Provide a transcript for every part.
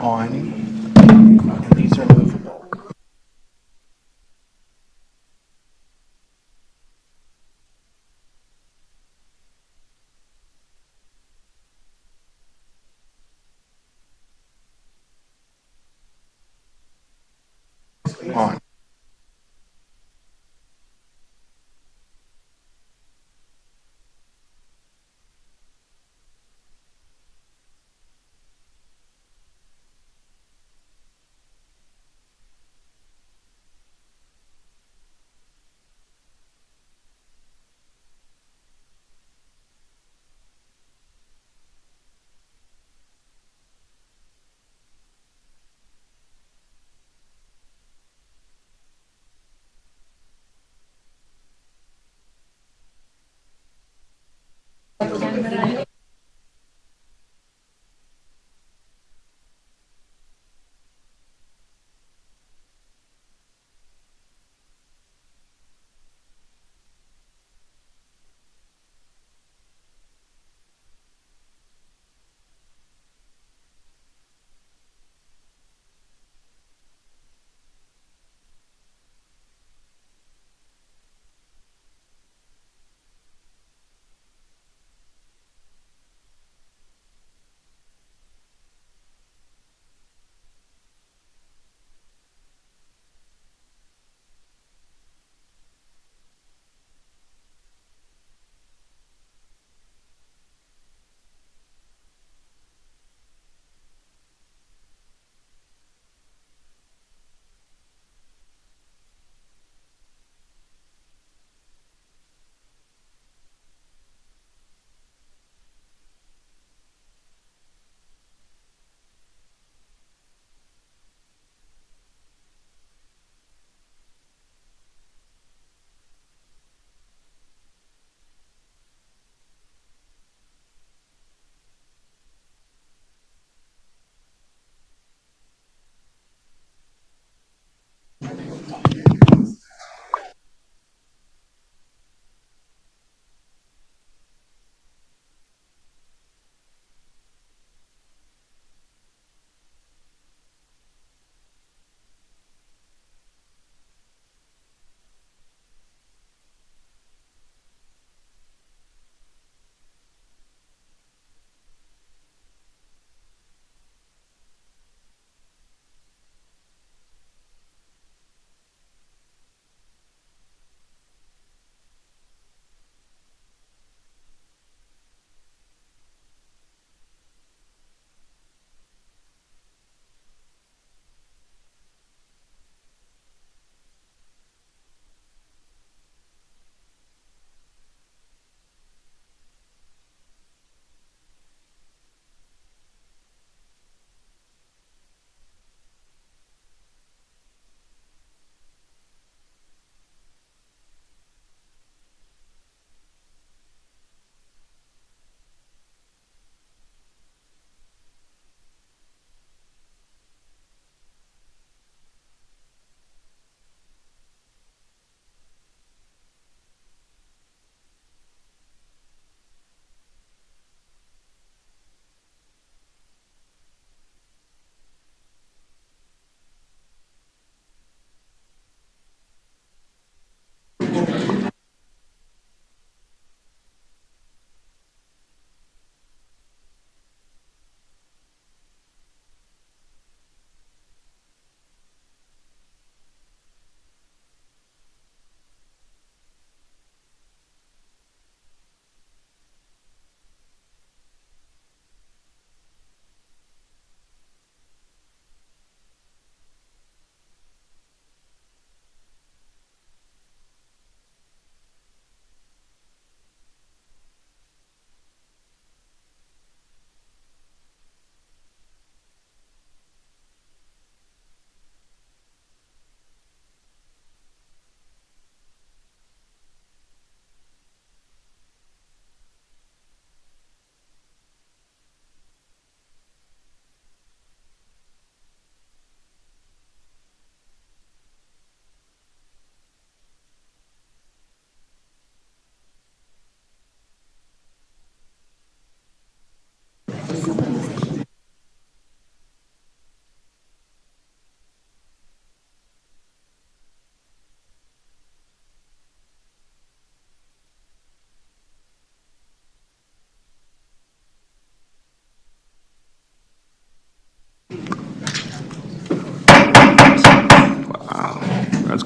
on, and these are movable. On.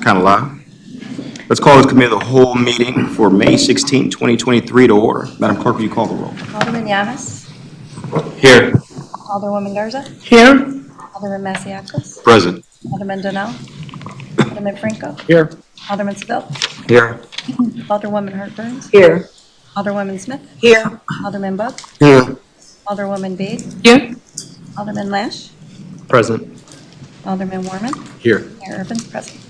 Kind of loud. Let's call this committee of the whole meeting for May 16, 2023 to order. Madam Clerk, will you call the roll? Alderman Yamas. Here. Alderwoman Garza. Here. Alderman Masiacos. Present. Alderman Donnell. Alderman Franco. Here. Alderman Seville. Here. Alderwoman Hart Burns. Here. Alderwoman Smith. Here. Alderman Bug. Here. Alderwoman Bade. Here. Alderman Lash. Present. Alderman Warman. Here. Mayor Urban's present.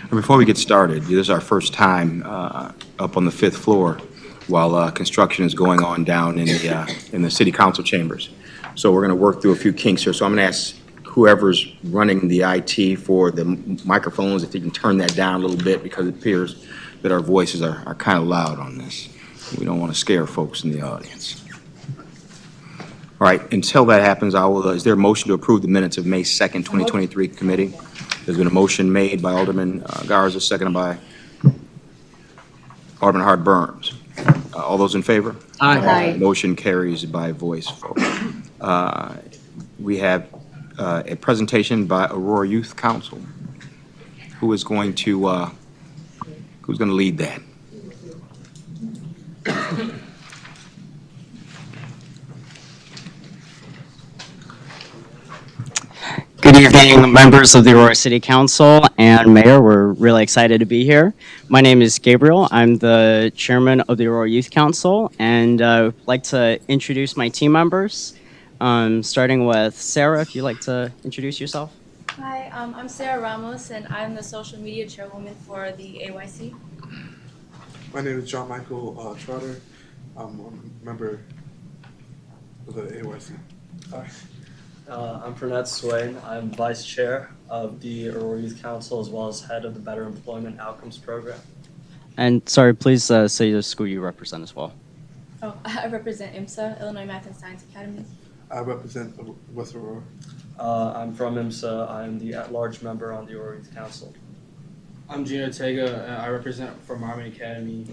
Before we get started, this is our first time up on the fifth floor while construction is going on down in the city council chambers. So we're going to work through a few kinks here. So I'm going to ask whoever's running the IT for the microphones if you can turn that down a little bit, because it appears that our voices are kind of loud on this. We don't want to scare folks in the audience. All right, until that happens, is there a motion to approve the minutes of May 2nd, 2023 committee? There's been a motion made by Alderman Garza, seconded by Alderman Hart Burns. All those in favor? Aye. Motion carries by voice vote. We have a presentation by Aurora Youth Council. Who's going to lead that? Good evening, members of the Aurora City Council and Mayor. We're really excited to be here. My name is Gabriel. I'm the chairman of the Aurora Youth Council, and I'd like to introduce my team members, starting with Sarah, if you'd like to introduce yourself. Hi, I'm Sarah Ramos, and I'm the social media chairwoman for the AYC. My name is John Michael Trotter. I'm a member of the AYC. I'm Pranette Swain. I'm Vice Chair of the Aurora Youth Council, as well as head of the Better Employment Outcomes Program. And sorry, please say the school you represent as well. Oh, I represent IMSA, Illinois Math and Science Academy. I represent West Aurora. I'm from IMSA. I'm the at-large member on the Aurora Youth Council. I'm Gino Tega, and I represent from Harmony Academy.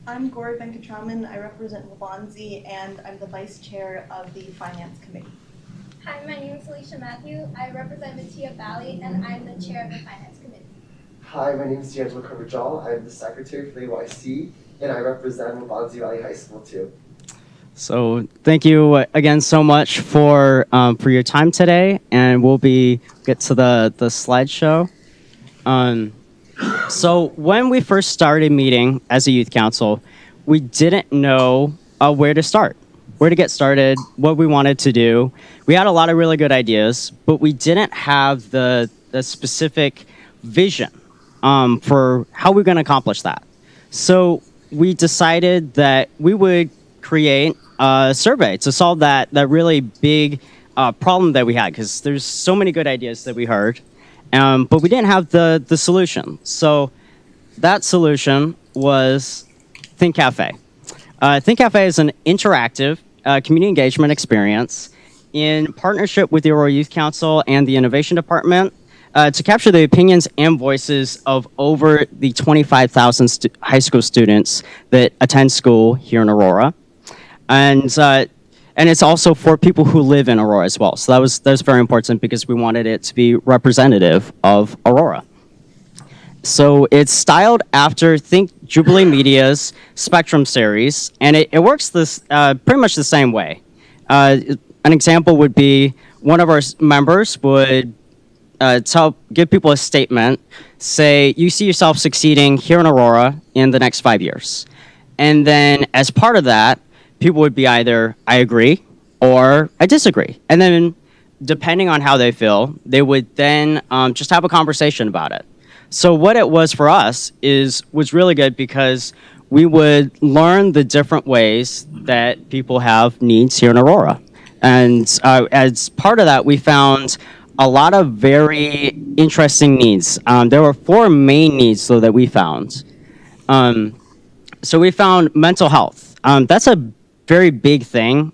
I'm Gori Venkatraman. I represent Wabanzi, and I'm the vice chair of the Finance Committee. Hi, my name is Alicia Matthew. I represent Matia Valley, and I'm the chair of the Finance Committee. Hi, my name is D'Angelo Carvajal. I'm the secretary for the AYC, and I represent Wabanzi Valley High School too. So thank you again so much for your time today, and we'll get to the slideshow. So when we first started meeting as a youth council, we didn't know where to get started, what we wanted to do. We had a lot of really good ideas, but we didn't have the specific vision for how we're going to accomplish that. So we decided that we would create a survey to solve that really big problem that we had, because there's so many good ideas that we heard, but we didn't have the solution. So that solution was Think Cafe. Think Cafe is an interactive community engagement experience in partnership with the Aurora Youth Council and the Innovation Department to capture the opinions and voices of over the 25,000 high school students that attend school here in Aurora. And it's also for people who live in Aurora as well. So that was very important because we wanted it to be representative of Aurora. So it's styled after Think Jubilee Media's Spectrum series, and it works pretty much the same way. An example would be one of our members would give people a statement, say, you see yourself succeeding here in Aurora in the next 5 years. And then as part of that, people would be either, I agree, or I disagree. And then depending on how they feel, they would then just have a conversation about it. So what it was for us was really good because we would learn the different ways that people have needs here in Aurora. And as part of that, we found a lot of very interesting needs. There were 4 main needs though that we found. So we found mental health. That's a very big thing,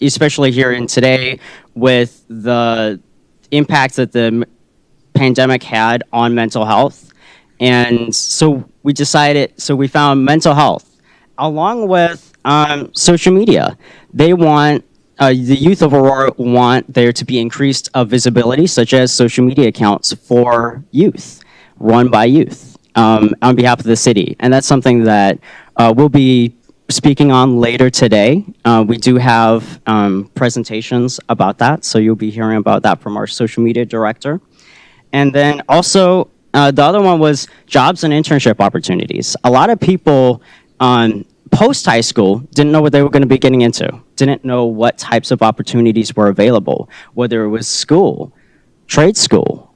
especially here in today with the impact that the pandemic had on mental health. And so we found mental health along with social media. They want, the youth of Aurora want there to be increased visibility, such as social media accounts for youth. run by youth on behalf of the city. And that's something that we'll be speaking on later today. We do have presentations about that, so you'll be hearing about that from our social media director. And then also, the other one was jobs and internship opportunities. A lot of people post-high school didn't know what they were going to be getting into, didn't know what types of opportunities were available, whether it was school, trade school.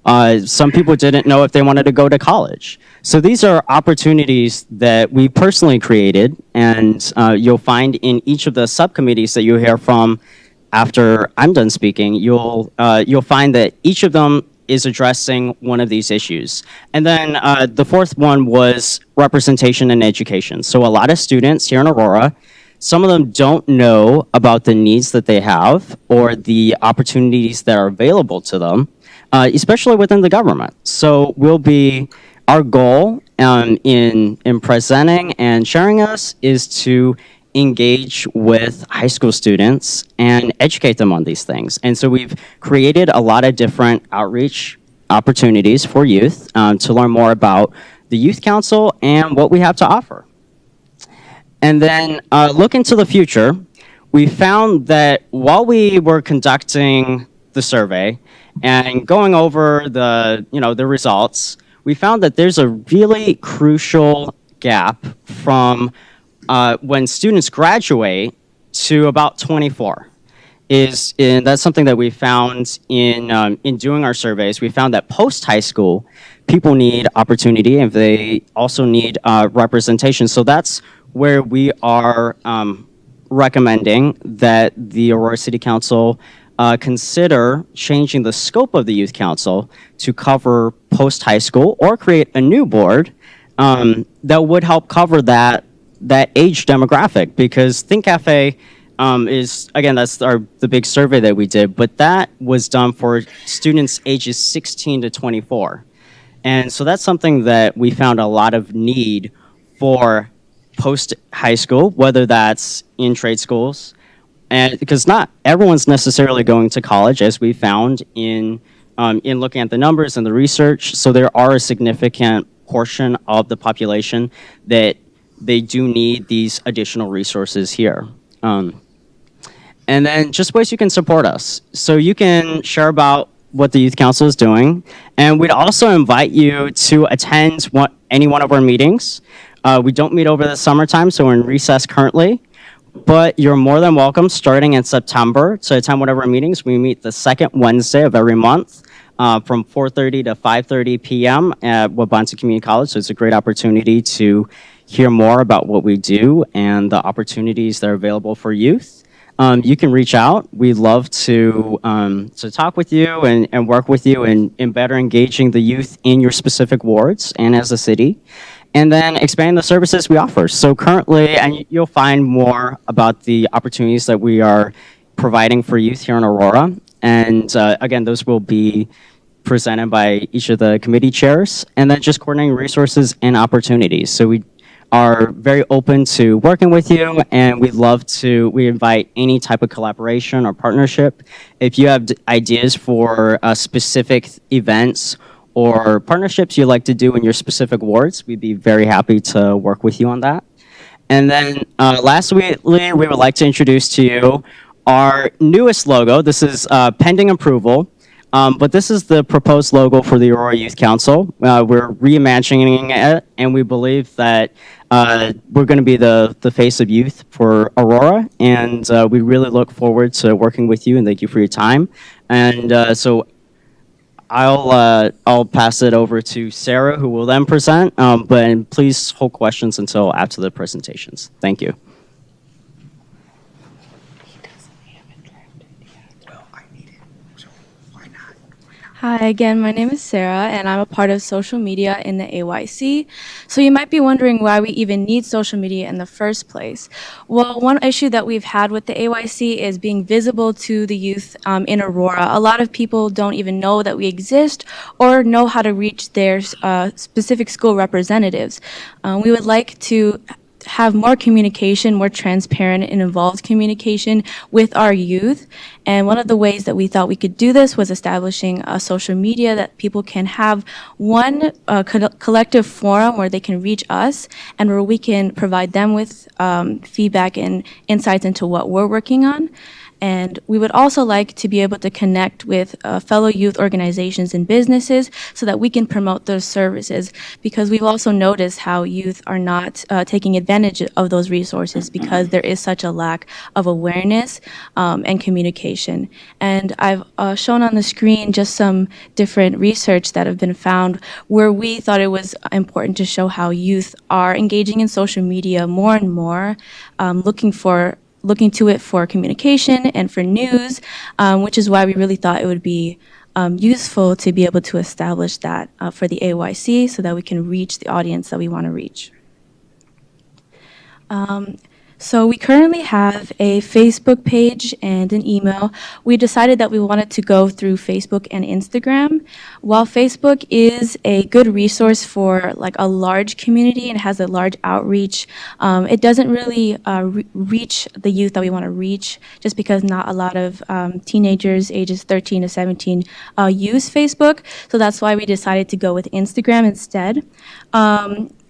Some people didn't know if they wanted to go to college. So these are opportunities that we personally created, and you'll find in each of the subcommittees that you'll hear from after I'm done speaking, you'll find that each of them is addressing one of these issues. And then the fourth one was representation in education. So a lot of students here in Aurora, some of them don't know about the needs that they have or the opportunities that are available to them, especially within the government. So our goal in presenting and sharing us is to engage with high school students and educate them on these things. And so we've created a lot of different outreach opportunities for youth to learn more about the Youth Council and what we have to offer. And then look into the future, we found that while we were conducting the survey and going over the results, we found that there's a really crucial gap from when students graduate to about 24. That's something that we found in doing our surveys. We found that post high school, people need opportunity and they also need representation. So that's where we are recommending that the Aurora City Council consider changing the scope of the Youth Council to cover post high school or create a new board that would help cover that age demographic, because Think Cafe is, again, that's the big survey that we did, but that was done for students ages 16 to 24. And so that's something that we found a lot of need for post high school, whether that's in trade schools, and because not everyone's necessarily going to college, as we found in looking at the numbers and the research. So there are a significant portion of the population that they do need these additional resources here. And then just ways you can support us. So you can share about what the Youth Council is doing. And we'd also invite you to attend any one of our meetings. We don't meet over the summertime, so we're in recess currently. But you're more than welcome starting in September to attend one of our meetings. We meet the second Wednesday of every month from 4:30 to 5:30 p.m. at Wabansi Community College. So it's a great opportunity to hear more about what we do and the opportunities that are available for youth. You can reach out. We'd love to talk with you and work with you in better engaging the youth in your specific wards and as a city, and then expand the services we offer. So currently, and you'll find more about the opportunities that we are providing for youth here in Aurora. And again, those will be presented by each of the committee chairs, and then just coordinating resources and opportunities. So we are very open to working with you, and we invite any type of collaboration or partnership. If you have ideas for specific events or partnerships you'd like to do in your specific wards, we'd be very happy to work with you on that. And then lastly, we would like to introduce to you our newest logo. This is pending approval. But this is the proposed logo for the Aurora Youth Council. We're reimagining it, and we believe that we're going to be the face of youth for Aurora, and we really look forward to working with you, and thank you for your time. And so I'll pass it over to Sarah, who will then present, but please hold questions until after the presentations. Thank you. Hi again, my name is Sarah and I'm a part of social media in the AYC. So you might be wondering why we even need social media in the first place. Well, one issue that we've had with the AYC is being visible to the youth in Aurora. A lot of people don't even know that we exist or know how to reach their specific school representatives. We would like to have more communication, more transparent and involved communication with our youth. And one of the ways that we thought we could do this was establishing a social media that people can have one collective forum where they can reach us and where we can provide them with feedback and insights into what we're working on. And we would also like to be able to connect with fellow youth organizations and businesses so that we can promote those services, because we've also noticed how youth are not taking advantage of those resources because there is such a lack of awareness and communication. And I've shown on the screen just some different research that have been found where we thought it was important to show how youth are engaging in social media more and more, looking to it for communication and for news, which is why we really thought it would be useful to be able to establish that for the AYC so that we can reach the audience that we want to reach. So we currently have a Facebook page and an email. We decided that we wanted to go through Facebook and Instagram. While Facebook is a good resource for like a large community and has a large outreach, it doesn't really reach the youth that we want to reach, just because not a lot of teenagers ages 13 to 17 use Facebook. So that's why we decided to go with Instagram instead.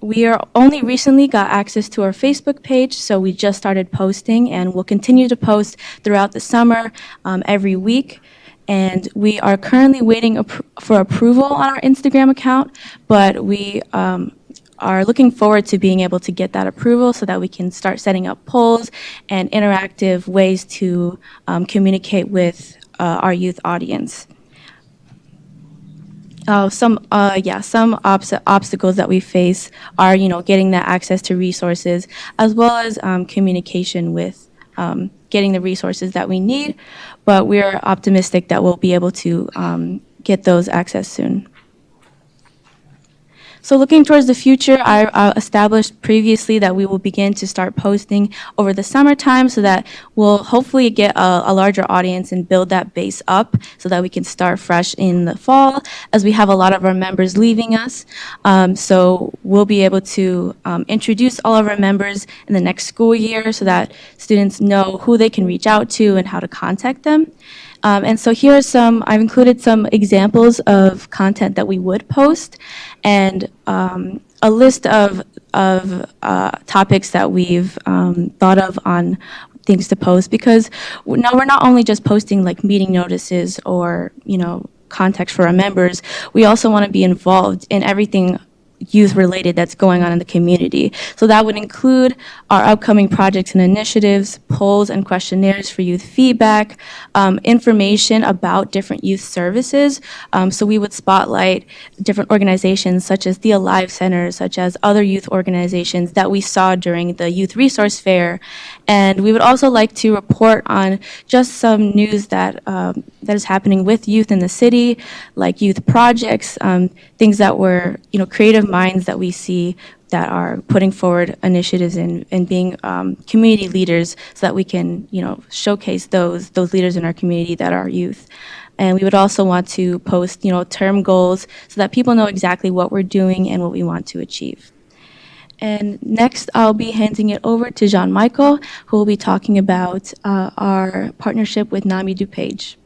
We are only recently got access to our Facebook page, so we just started posting, and we'll continue to post throughout the summer every week. And we are currently waiting for approval on our Instagram account, but we are looking forward to being able to get that approval so that we can start setting up polls and interactive ways to communicate with our youth audience. Some obstacles that we face are, getting that access to resources, as well as communication with getting the resources that we need. But we're optimistic that we'll be able to get those access soon. So looking towards the future, I established previously that we will begin to start posting over the summertime so that we'll hopefully get a larger audience and build that base up so that we can start fresh in the fall, as we have a lot of our members leaving us. So we'll be able to introduce all of our members in the next school year so that students know who they can reach out to and how to contact them. And so here are I've included some examples of content that we would post, and a list of topics that we've thought of on things to post, because now we're not only just posting like meeting notices or, context for our members, we also want to be involved in everything youth related that's going on in the community. So that would include our upcoming projects and initiatives, polls and questionnaires for youth feedback, information about different youth services. So we would spotlight different organizations such as the Alive Center, such as other youth organizations that we saw during the Youth Resource Fair. And we would also like to report on just some news that is happening with youth in the city, like youth projects, things that were, creative minds that we see that are putting forward initiatives and being community leaders, so that we can, showcase those leaders in our community that are youth. And we would also want to post, term goals so that people know exactly what we're doing and what we want to achieve. And next, I'll be handing it over to Jean-Michael, who will be talking about our partnership with NAMI DuPage.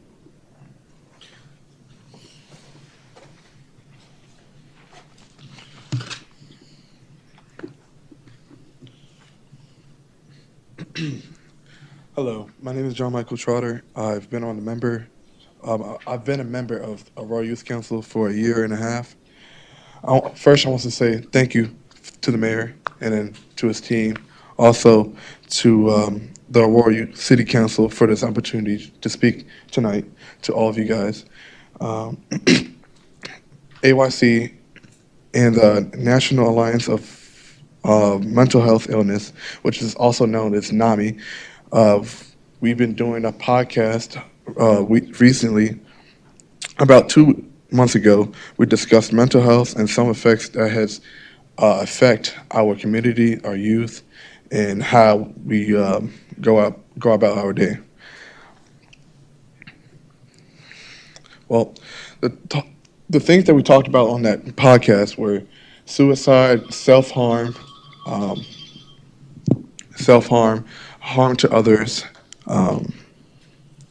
Hello, my name is John Michael Trotter. I've been a member of Aurora Youth Council for a year and a half. First, I want to say thank you to the mayor and then to his team. Also to the Aurora City Council for this opportunity to speak tonight to all of you guys. AYC and the National Alliance of Mental Health Illness, which is also known as NAMI. We've been doing a podcast recently. About 2 months ago, we discussed mental health and some effects that has affect our community, our youth, and how we go about our day. Well, the things that we talked about on that podcast were suicide, self-harm, self-harm, harm to others,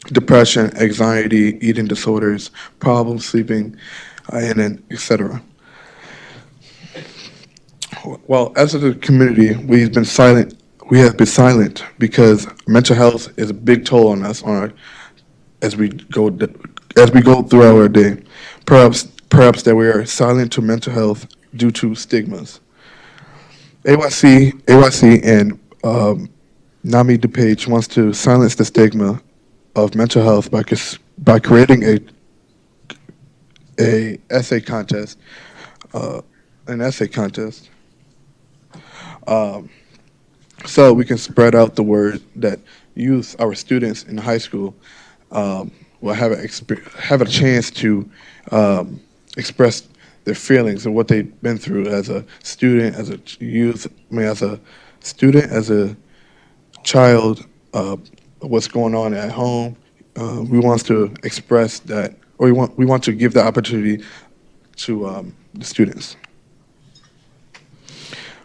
depression, anxiety, eating disorders, problems sleeping, and then etc. Well, as a community, we've been silent. We have been silent because mental health is a big toll on us as we go throughout our day. Perhaps that we are silent to mental health due to stigmas. AYC, and Nami DePage wants to silence the stigma of mental health by creating a essay contest, an essay contest, so we can spread out the word that youth, our students in high school, will have a chance to express their feelings and what they've been through as a student, as a youth, as a student, as a child, what's going on at home. We want to express that, or we want to give the opportunity to the students.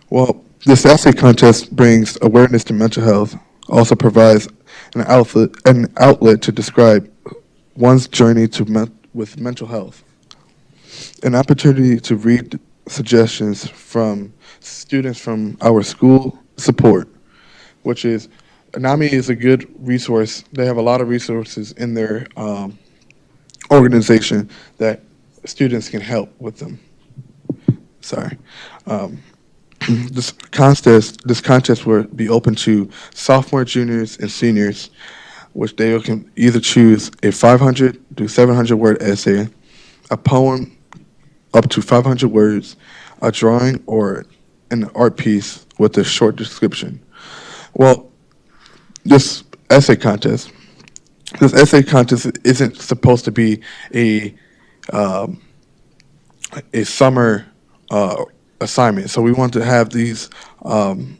Well, this essay contest brings awareness to mental health, also provides an outlet to describe one's journey with mental health, an opportunity to read suggestions from students from our school support, which is, NAMI is a good resource. They have a lot of resources in their organization that students can help with them. Sorry. This contest will be open to sophomore, juniors, and seniors, which they can either choose a 500 to 700 word essay, a poem up to 500 words, a drawing, or an art piece with a short description. Well, this essay contest isn't supposed to be a summer assignment. So we want to have these. We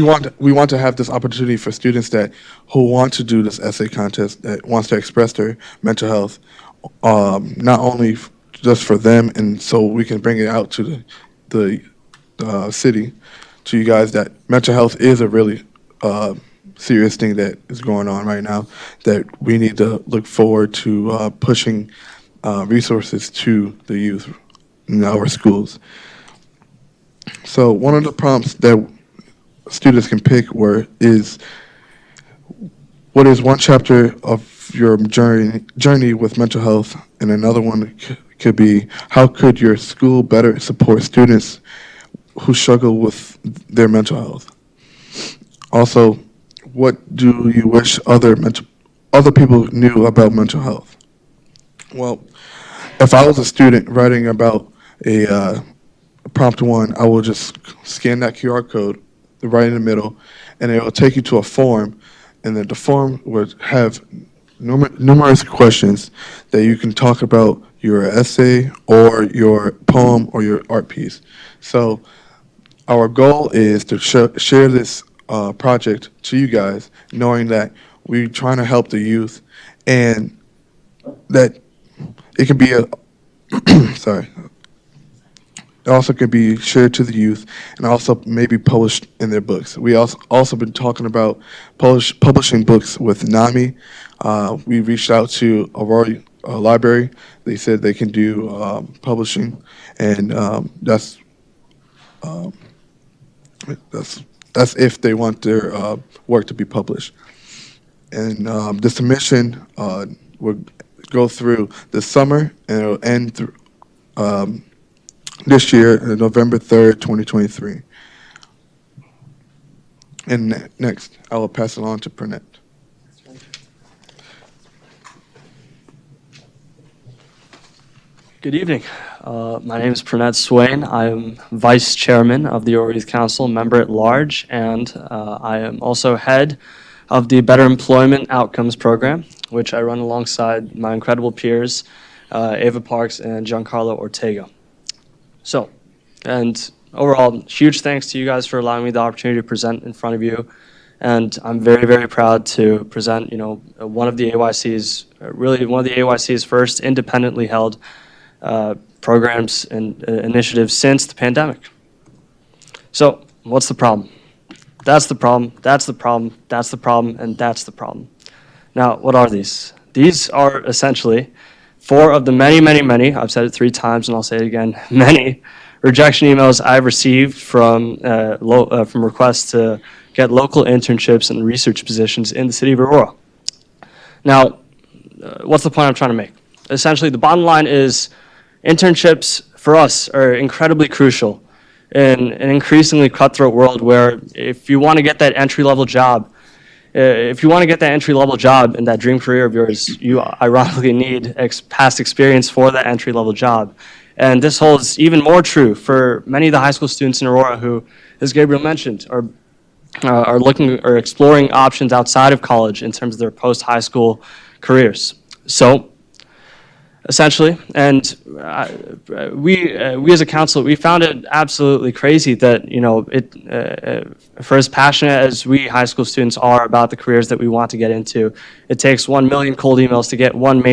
want to have this opportunity for students who want to do this essay contest, that wants to express their mental health, not only just for them, and so we can bring it out to the city, to you guys, that mental health is a really serious thing that is going on right now, that we need to look forward to pushing resources to the youth in our schools. So one of the prompts that students can pick is what is one chapter of your journey with mental health, and another one could be, how could your school better support students who struggle with their mental health? Also, what do you wish other people knew about mental health? Well, if I was a student writing about a prompt one, I will just scan that QR code, right in the middle, and it will take you to a form, and then the form would have numerous questions that you can talk about your essay or your poem or your art piece. So our goal is to share this project to you guys, knowing that we're trying to help the youth, and that it can be sorry. It also could be shared to the youth and also maybe published in their books. We also been talking about publishing books with NAMI. We reached out to Aurora Library. They said they can do publishing, and that's if they want their work to be published. And the submission will go through the summer, and it'll end through this year, November 3rd, 2023. And next, I will pass it on to Pranette. Good evening. My name is Pranette Swain. I am Vice Chairman of the Aurora Youth Council, member at large, and I am also head of the Better Employment Outcomes Program, which I run alongside my incredible peers, Ava Parks and Giancarlo Ortega. So, and overall, huge thanks to you guys for allowing me the opportunity to present in front of you. And I'm very, very proud to present, one of the AYC's first independently held programs and initiatives since the pandemic. So what's the problem? That's the problem, that's the problem, that's the problem, and that's the problem. Now, what are these? These are essentially 4 of the many, many, many, I've said it 3 times and I'll say it again, many rejection emails I've received from requests to get local internships and research positions in the city of Aurora. Now, what's the point I'm trying to make? Essentially, the bottom line is internships for us are incredibly crucial in an increasingly cutthroat world where if you want to get that entry-level job, in that dream career of yours, you ironically need past experience for that entry-level job. And this holds even more true for many of the high school students in Aurora who, as Gabriel mentioned, are looking or exploring options outside of college in terms of their post-high school careers. So, essentially, and we as a council, we found it absolutely crazy that, for as passionate as we high school students are about the careers that we want to get into, it takes 1 million cold emails to get one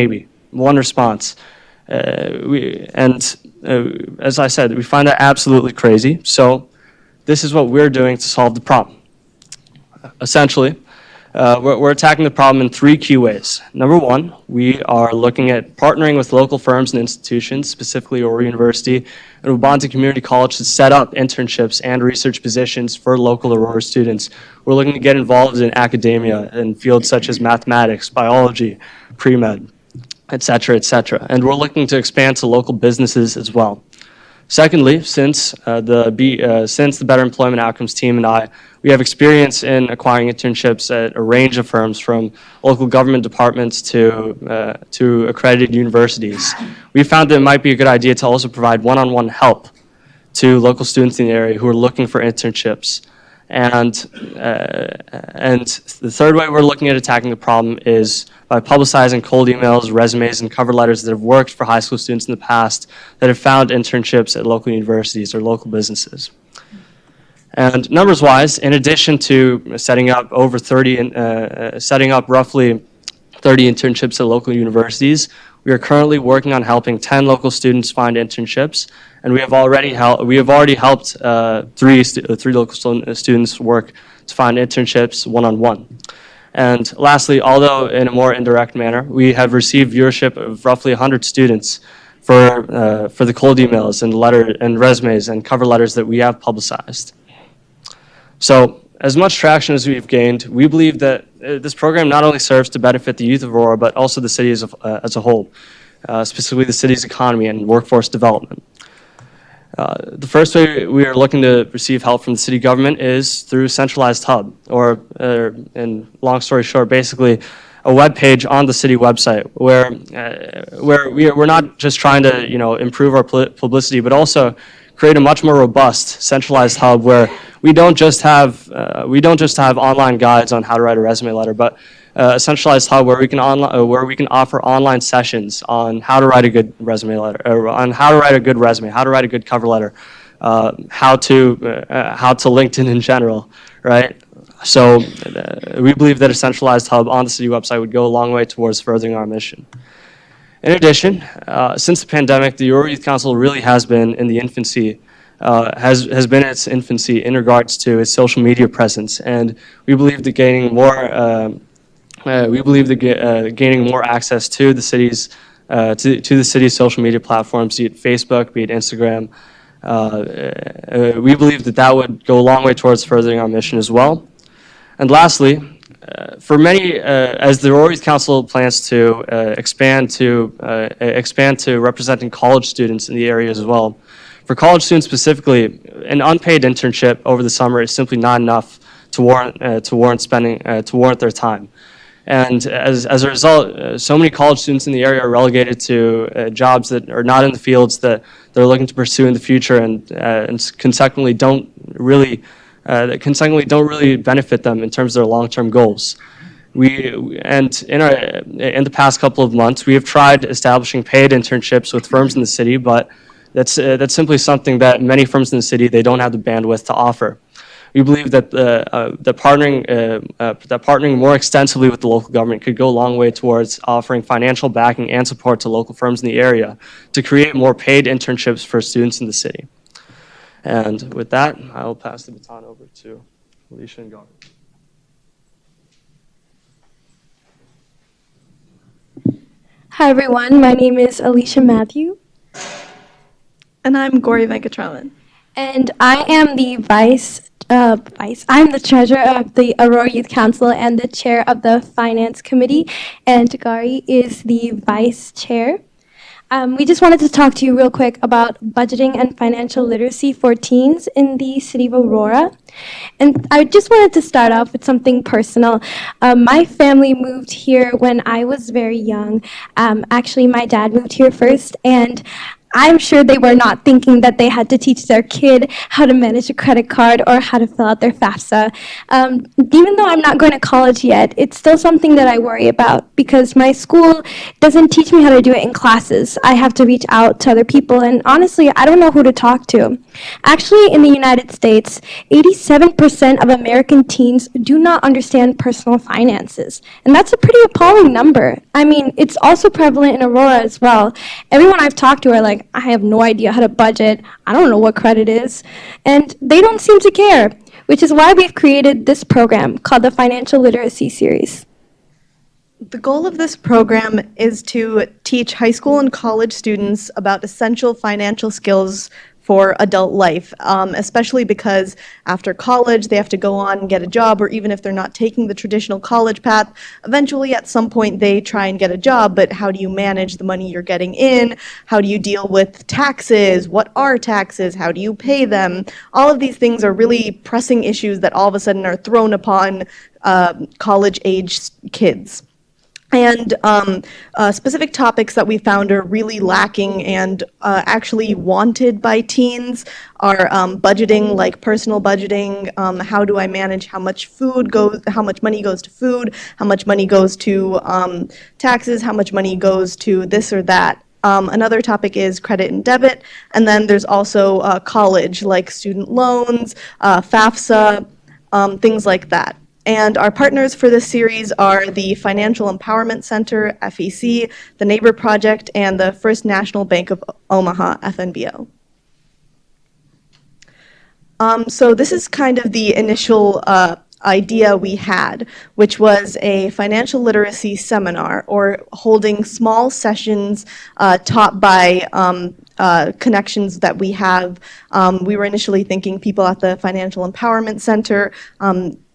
response. As I said, we find that absolutely crazy. So this is what we're doing to solve the problem. Essentially, we're attacking the problem in 3 key ways. Number 1, we are looking at partnering with local firms and institutions, specifically Aurora University and Waubonsie Community College, to set up internships and research positions for local Aurora students. We're looking to get involved in academia in fields such as mathematics, biology, pre-med, et cetera, et cetera. And we're looking to expand to local businesses as well. Secondly, since the Better Employment Outcomes team and I, we have experience in acquiring internships at a range of firms, from local government departments to accredited universities. We found that it might be a good idea to also provide one-on-one help to local students in the area who are looking for internships. And the third way we're looking at attacking the problem is by publicizing cold emails, resumes, and cover letters that have worked for high school students in the past that have found internships at local universities or local businesses. And numbers-wise, in addition to setting up roughly 30 internships at local universities, we are currently working on helping 10 local students find internships, and we have already helped 3 local students work to find internships one-on-one. And lastly, although in a more indirect manner, we have received viewership of roughly 100 students for the cold emails and resumes and cover letters that we have publicized. So, as much traction as we've gained, we believe that this program not only serves to benefit the youth of Aurora, but also the city as a whole, specifically the city's economy and workforce development. The first way we are looking to receive help from the city government is through a centralized hub, or in long story short, basically a web page on the city website where we're not just trying to improve our publicity, but also create a much more robust centralized hub where we don't just have online guides on how to write a resume letter, but a centralized hub where we can offer online sessions on how to write a good resume letter, or on how to write a good resume, how to write a good cover letter, how to LinkedIn in general, right? So we believe that a centralized hub on the city website would go a long way towards furthering our mission. In addition, since the pandemic, the Aurora Youth Council really has been in the infancy. Has been in its infancy in regards to its social media presence, and we believe that gaining more access to the city's social media platforms, be it Facebook, be it Instagram, we believe that would go a long way towards furthering our mission as well. And lastly, for many, as the Aurora Youth Council plans to expand to representing college students in the area as well. For college students specifically, an unpaid internship over the summer is simply not enough to warrant their time. And as a result, so many college students in the area are relegated to jobs that are not in the fields that they're looking to pursue in the future, and consequently don't really benefit them in terms of their long-term goals. In the past couple of months, we have tried establishing paid internships with firms in the city, but that's simply something that many firms in the city, they don't have the bandwidth to offer. We believe that partnering more extensively with the local government could go a long way towards offering financial backing and support to local firms in the area to create more paid internships for students in the city. And with that, I will pass the baton over to Alicia and Gar. Hi everyone, my name is Alicia Matthew. And I'm Gori Venkatraman. And I am the I'm the treasurer of the Aurora Youth Council and the chair of the finance committee, and Gari is the vice chair. We just wanted to talk to you real quick about budgeting and financial literacy for teens in the city of Aurora. And I just wanted to start off with something personal. My family moved here when I was very young. Actually, my dad moved here first, and I'm sure they were not thinking that they had to teach their kid how to manage a credit card or how to fill out their FAFSA. Even though I'm not going to college yet, it's still something that I worry about because my school doesn't teach me how to do it in classes. I have to reach out to other people, and honestly, I don't know who to talk to. Actually, in the United States, 87% of American teens do not understand personal finances, and that's a pretty appalling number. I mean, it's also prevalent in Aurora as well. Everyone I've talked to are like, I have no idea how to budget. I don't know what credit is. And they don't seem to care, which is why we've created this program called the Financial Literacy Series. The goal of this program is to teach high school and college students about essential financial skills for adult life, especially because after college they have to go on and get a job, or even if they're not taking the traditional college path, eventually at some point they try and get a job, but how do you manage the money you're getting in? How do you deal with taxes? What are taxes? How do you pay them? All of these things are really pressing issues that all of a sudden are thrown upon college-age kids. And specific topics that we found are really lacking and actually wanted by teens are budgeting, like personal budgeting. How do I manage how much money goes to food, how much money goes to taxes, how much money goes to this or that. Another topic is credit and debit, and then there's also college, like student loans, FAFSA, things like that. And our partners for this series are the Financial Empowerment Center, FEC, the Neighbor Project, and the First National Bank of Omaha, FNBO. So this is kind of the initial idea we had, which was a financial literacy seminar, or holding small sessions taught by connections that we have. We were initially thinking people at the Financial Empowerment Center.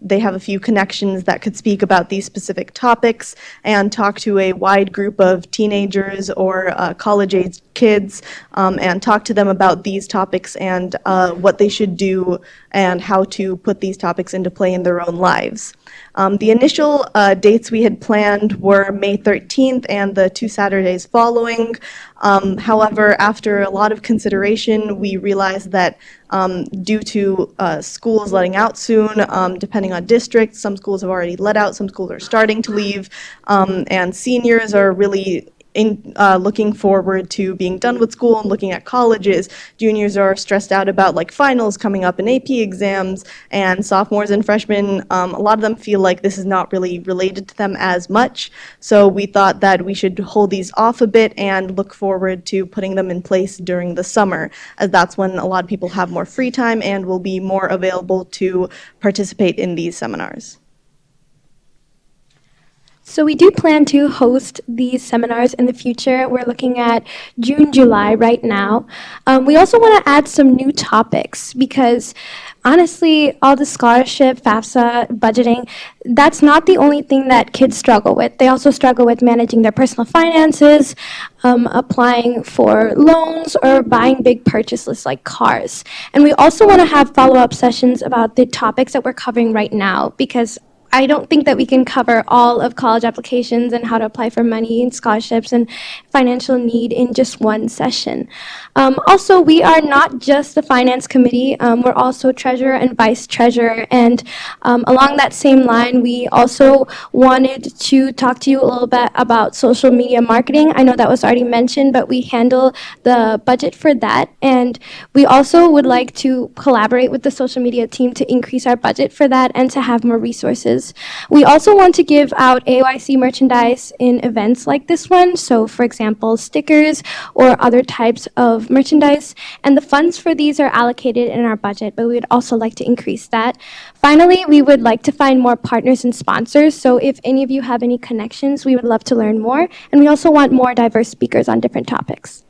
They have a few connections that could speak about these specific topics and talk to a wide group of teenagers or college-age kids and talk to them about these topics and what they should do and how to put these topics into play in their own lives. The initial dates we had planned were May 13th and the 2 Saturdays following. However, after a lot of consideration, we realized that due to schools letting out soon, depending on districts, some schools have already let out, some schools are starting to leave, and seniors are really looking forward to being done with school and looking at colleges. Juniors are stressed out about like finals coming up and AP exams, and sophomores and freshmen, a lot of them feel like this is not really related to them as much. So we thought that we should hold these off a bit and look forward to putting them in place during the summer, as that's when a lot of people have more free time and will be more available to participate in these seminars. So we do plan to host these seminars in the future. We're looking at June, July right now. We also want to add some new topics because honestly, all the scholarship, FAFSA, budgeting, that's not the only thing that kids struggle with. They also struggle with managing their personal finances, applying for loans, or buying big purchase lists like cars. And we also want to have follow-up sessions about the topics that we're covering right now, because I don't think that we can cover all of college applications and how to apply for money and scholarships and financial need in just one session. Also, we are not just the finance committee, we're also treasurer and vice treasurer, and along that same line, we also wanted to talk to you a little bit about social media marketing. I know that was already mentioned, but we handle the budget for that, and we also would like to collaborate with the social media team to increase our budget for that and to have more resources causes. We also want to give out AYC merchandise in events like this one, so for example, stickers or other types of merchandise, and the funds for these are allocated in our budget, but we would also like to increase that. Finally, we would like to find more partners and sponsors, so if any of you have any connections, we would love to learn more, and we also want more diverse speakers on different topics.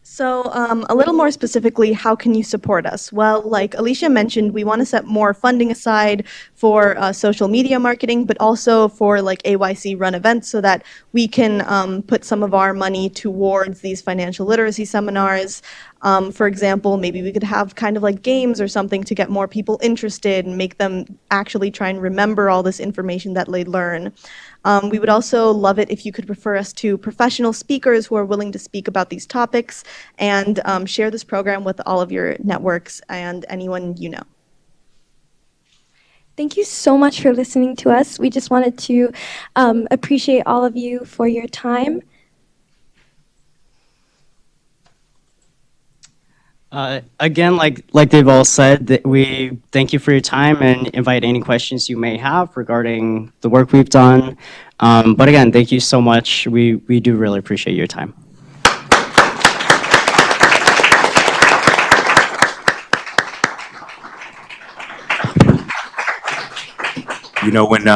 So a little more specifically, how can you support us? Well, like Alicia mentioned, we want to set more funding aside for social media marketing, but also for like AYC run events so that we can put some of our money towards these financial literacy seminars. For example, maybe we could have kind of like games or something to get more people interested and make them actually try and remember all this information that they learn. We would also love it if you could refer us to professional speakers who are willing to speak about these topics and share this program with all of your networks and anyone you know. Thank you so much for listening to us. We just wanted to appreciate all of you for your time. Again, like they've all said, that we thank you for your time and invite any questions you may have regarding the work we've done. But again, thank you so much. We do really appreciate your time. You know, when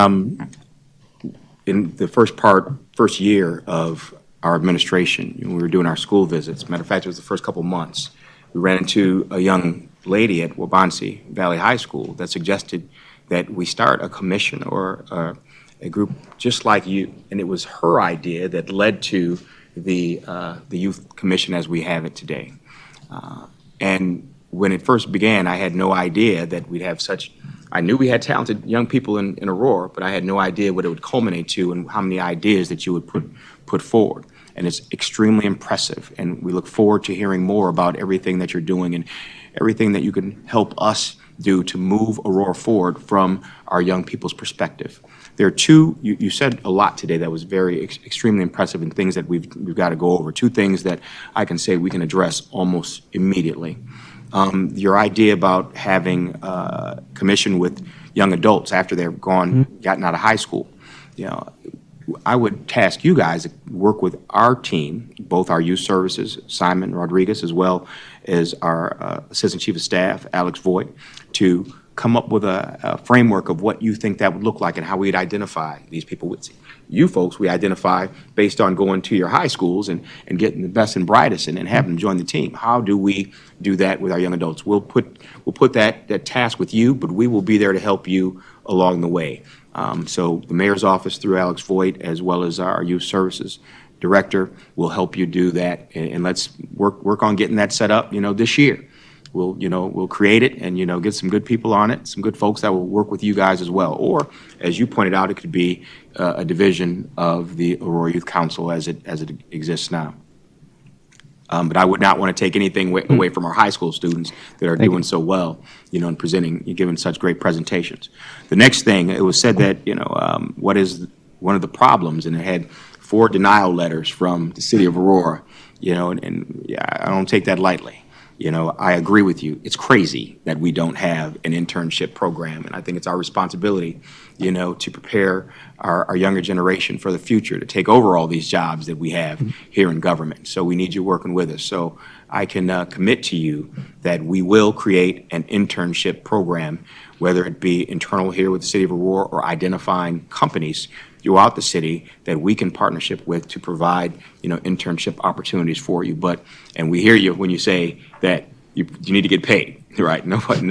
in the first year of our administration, we were doing our school visits. Matter of fact, it was the first couple months. We ran into a young lady at Wabansie Valley High School that suggested that we start a commission or a group just like you, and it was her idea that led to the youth commission as we have it today. And when it first began, I had no idea that we'd have such. I knew we had talented young people in Aurora, but I had no idea what it would culminate to and how many ideas that you would put forward. And it's extremely impressive, and we look forward to hearing more about everything that you're doing and everything that you can help us do to move Aurora forward from our young people's perspective. There are two, you said a lot today that was very extremely impressive and things that we've got to go over. Two things that I can say we can address almost immediately. Your idea about having a commission with young adults after they've gotten out of high school. You know, I would task you guys to work with our team, both our youth services, Simon Rodriguez, as well as our Assistant Chief of Staff, Alex Voigt, to come up with a framework of what you think that would look like and how we'd identify these people. You folks, we identify based on going to your high schools and getting the best and brightest and having them join the team. How do we do that with our young adults? We'll put that task with you, but we will be there to help you along the way. So the mayor's office through Alex Voigt, as well as our youth services director, will help you do that. And let's work on getting that set up, this year. We'll create it and, get some good people on it, some good folks that will work with you guys as well. Or, as you pointed out, it could be a division of the Aurora Youth Council as it exists now. But I would not want to take anything away from our high school students that are doing so well, and presenting, giving such great presentations. The next thing, it was said that, what is one of the problems, and it had 4 denial letters from the city of Aurora, and I don't take that lightly. I agree with you. It's crazy that we don't have an internship program, and I think it's our responsibility, to prepare our younger generation for the future, to take over all these jobs that we have here in government. So we need you working with us. So I can commit to you that we will create an internship program, whether it be internal here with the city of Aurora or identifying companies throughout the city that we can partnership with to provide, internship opportunities for you. And we hear you when you say that you need to get paid, right? No person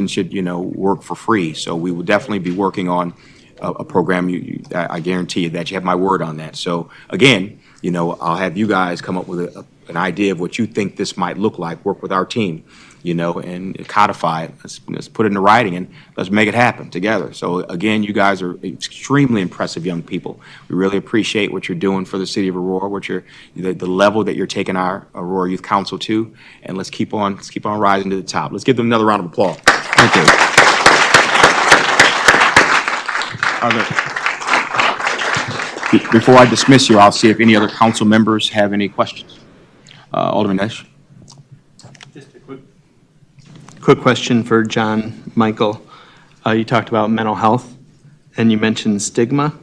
should, work for free. So we will definitely be working on a program. I guarantee you that you have my word on that. So again, I'll have you guys come up with an idea of what you think this might look like, work with our team, and codify it. Let's put it into writing and let's make it happen together. So again, you guys are extremely impressive young people. We really appreciate what you're doing for the city of Aurora, the level that you're taking our Aurora Youth Council to, and let's keep on rising to the top. Let's give them another round of applause. Thank you. Before I dismiss you, I'll see if any other council members have any questions. Alderman Nash. Just a quick. Quick question for John Michael. You talked about mental health, and you mentioned stigma,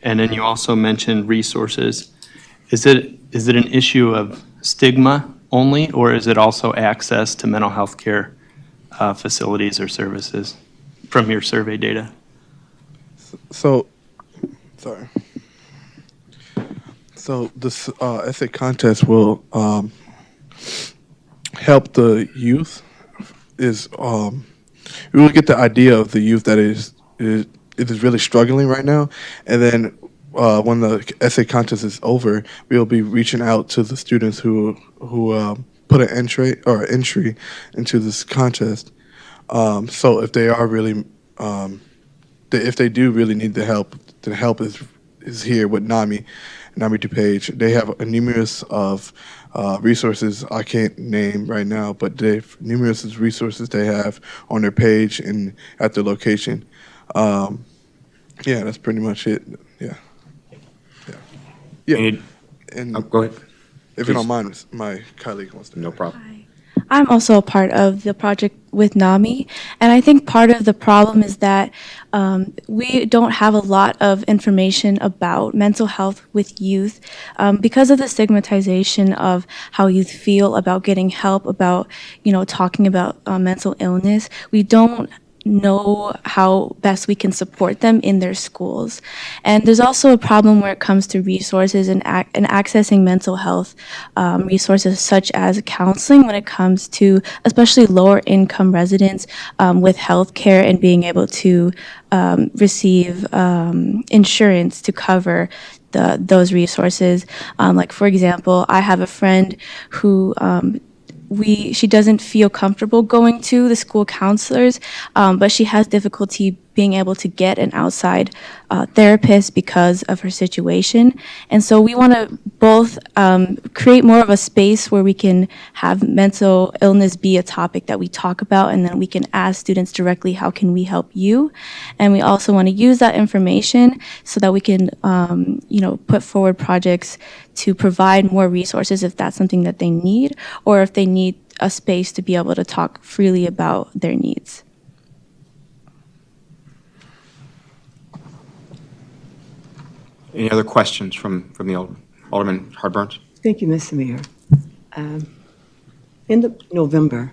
and then you also mentioned resources. Is it an issue of stigma only, or is it also access to mental health care facilities or services from your survey data? So, sorry. So this essay contest will help the youth. We will get the idea of the youth that is really struggling right now, and then when the essay contest is over, we will be reaching out to the students who put an entry into this contest. So if they are really if they do really need the help is here with NAMI DuPage. They have a numerous of resources I can't name right now, but they've numerous resources they have on their page and at their location. Yeah, that's pretty much it. Yeah. And go ahead. If you don't mind, my colleague wants to. No problem. I'm also a part of the project with NAMI, and I think part of the problem is that we don't have a lot of information about mental health with youth because of the stigmatization of how youth feel about getting help, about talking about mental illness. We don't know how best we can support them in their schools. And there's also a problem where it comes to resources and accessing mental health resources such as counseling when it comes to especially lower income residents with health care and being able to receive insurance to cover those resources. Like for example, I have a friend who she doesn't feel comfortable going to the school counselors, but she has difficulty being able to get an outside therapist because of her situation. And so we want to both create more of a space where we can have mental illness be a topic that we talk about, and then we can ask students directly, how can we help you? And we also want to use that information so that we can put forward projects to provide more resources if that's something that they need, or if they need a space to be able to talk freely about their needs. Any other questions from the Alderman? Alderman Hardburns? Thank you, Mr. Mayor. In November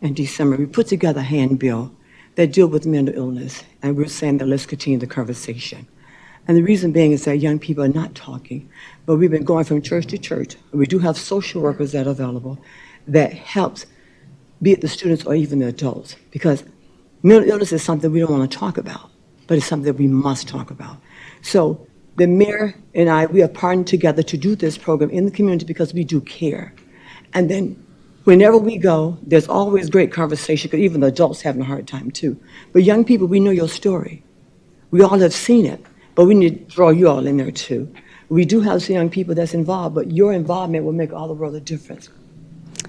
and December, we put together a handbill that deal with mental illness, and we're saying that let's continue the conversation. And the reason being is that young people are not talking, but we've been going from church to church. We do have social workers that are available that helps, be it the students or even the adults, because mental illness is something we don't want to talk about, but it's something that we must talk about. So the mayor and I, we have partnered together to do this program in the community because we do care. And then whenever we go, there's always great conversation, because even the adults having a hard time too. But young people, we know your story. We all have seen it, but we need to throw you all in there too. We do have some young people that's involved, but your involvement will make all the world a difference.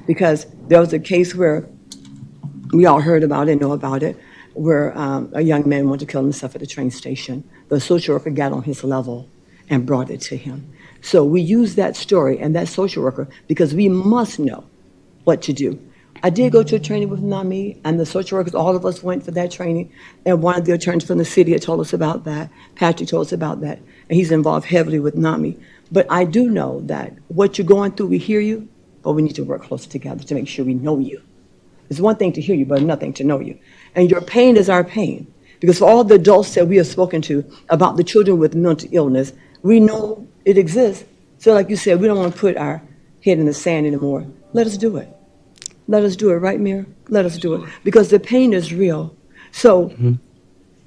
Because there was a case where we all heard about it, know about it, where a young man wanted to kill himself at the train station. The social worker got on his level and brought it to him. So we use that story and that social worker because we must know what to do. I did go to a training with NAMI, and the social workers, all of us went for that training, and one of the attorneys from the city had told us about that. Patrick told us about that, and he's involved heavily with NAMI. But I do know that what you're going through, we hear you, but we need to work closer together to make sure we know you. It's one thing to hear you, but nothing to know you. And your pain is our pain. Because for all the adults that we have spoken to about the children with mental illness, we know it exists. So like you said, we don't want to put our head in the sand anymore. Let us do it. Let us do it, right, Mayor? Let us do it. Because the pain is real. So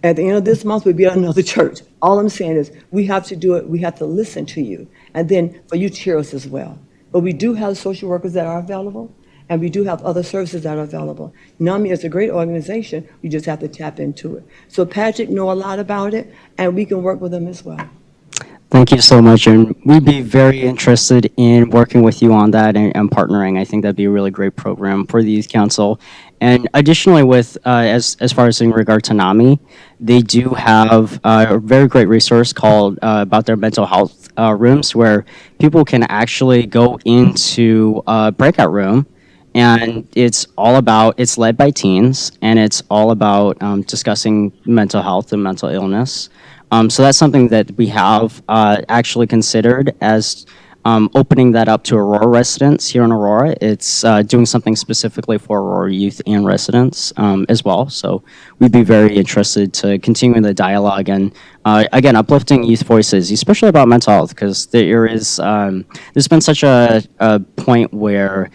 at the end of this month, we'll be at another church. All I'm saying is we have to do it. We have to listen to you. And then for you to hear us as well. But we do have social workers that are available. And we do have other services that are available. NAMI is a great organization. We just have to tap into it. So Patrick know a lot about it, and we can work with them as well. Thank you so much, and we'd be very interested in working with you on that and partnering. I think that'd be a really great program for the Youth Council. And additionally, with as far as in regard to NAMI, they do have a very great resource called about their mental health rooms, where people can actually go into a breakout room and it's led by teens, and it's all about discussing mental health and mental illness. So that's something that we have actually considered as opening that up to Aurora residents here in Aurora. It's doing something specifically for Aurora youth and residents as well. So we'd be very interested to continuing the dialogue and again uplifting youth voices, especially about mental health, because there's been such a point where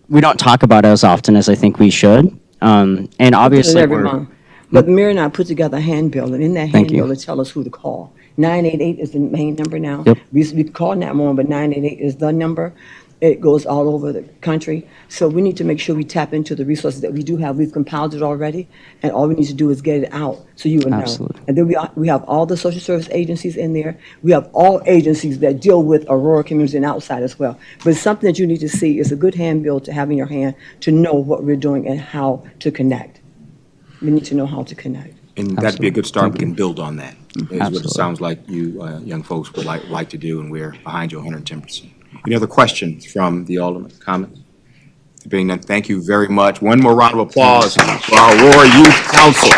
we don't talk about it as often as I think we should. And obviously, But the mayor and I put together a handbill, and in that Thank you. handbill, it tell us who to call. 988 is the main number now. Yep. We used to be calling that one, but 988 is the number. It goes all over the country. So we need to make sure we tap into the resources that we do have. We've compiled it already, and all we need to do is get it out so you will know. Absolutely. And then we have all the social service agencies in there. We have all agencies that deal with Aurora community and outside as well. But it's something that you need to see. It's a good handbill to have in your hand to know what we're doing and how to connect. We need to know how to connect. And that'd be a good start. We can build on that. Is what it Absolutely. sounds like you young folks would like to do, and we're behind you 110%. Any other questions from the alderman? Comments? Being none, thank you very much. One more round of applause for our Aurora Youth Council.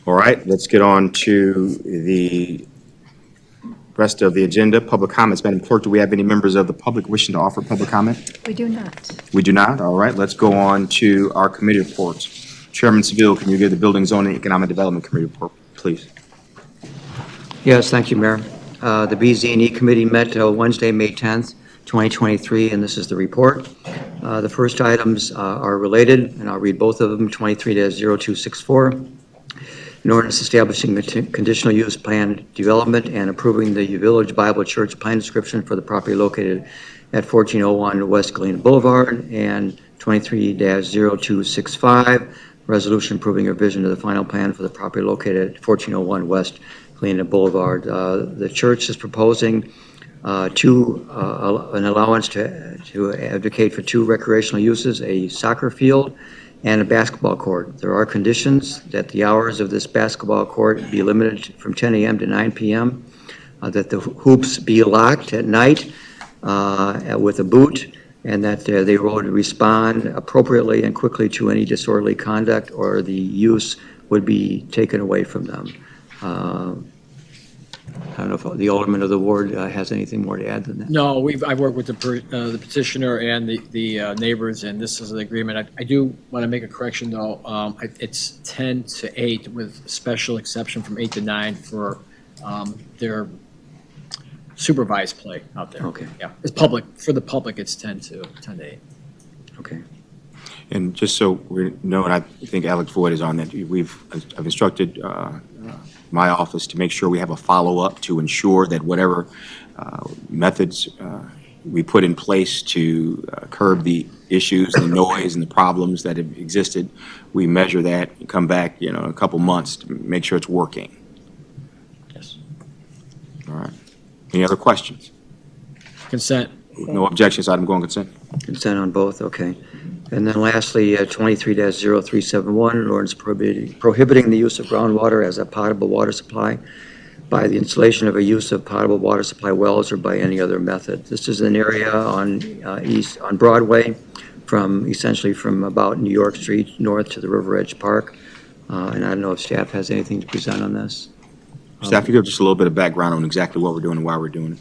All right, let's get on to the rest of the agenda. Public comments. Madam Clerk, do we have any members of the public wishing to offer public comment? We do not. We do not. All right, let's go on to our committee reports. Chairman Seville, can you give the Building, Zoning, and Economic Development Committee report, please? Yes, thank you, Mayor. The BZ&E Committee met Wednesday, May 10th, 2023, and this is the report. The first items are related, and I'll read both of them. 23-0264, an ordinance establishing conditional use plan development and approving the Village Bible Church plan description for the property located at 1401 West Galena Boulevard, and 23-0265, resolution approving a revision to the final plan for the property located at 1401 West Galena Boulevard. The church is proposing an allowance to advocate for two recreational uses, a soccer field and a basketball court. There are conditions that the hours of this basketball court be limited from 10 a.m. to 9 p.m., that the hoops be locked at night with a boot, and that they would respond appropriately and quickly to any disorderly conduct, or the use would be taken away from them. I don't know if the alderman of the ward has anything more to add than that. No, I've worked with the petitioner and the neighbors, and this is an agreement. I do want to make a correction, though. It's 10 to 8 with special exception from 8 to 9 for their supervised play out there. Okay. Yeah, it's public. For the public, it's 10 to 8. Okay. And just so we know, and I think Alex Voigt is on that, I've instructed my office to make sure we have a follow-up to ensure that whatever methods we put in place to curb the issues, the noise, and the problems that have existed, we measure that and come back, in a couple months to make sure it's working. Yes. All right. Any other questions? Consent. No objections, item go on consent. Consent on both, okay. And then lastly, 23-0371, an ordinance prohibiting the use of groundwater as a potable water supply by the installation of a use of potable water supply wells or by any other method. This is an area on Broadway, essentially from about New York Street north to the River Edge Park. And I don't know if staff has anything to present on this. Staff, you give just a little bit of background on exactly what we're doing and why we're doing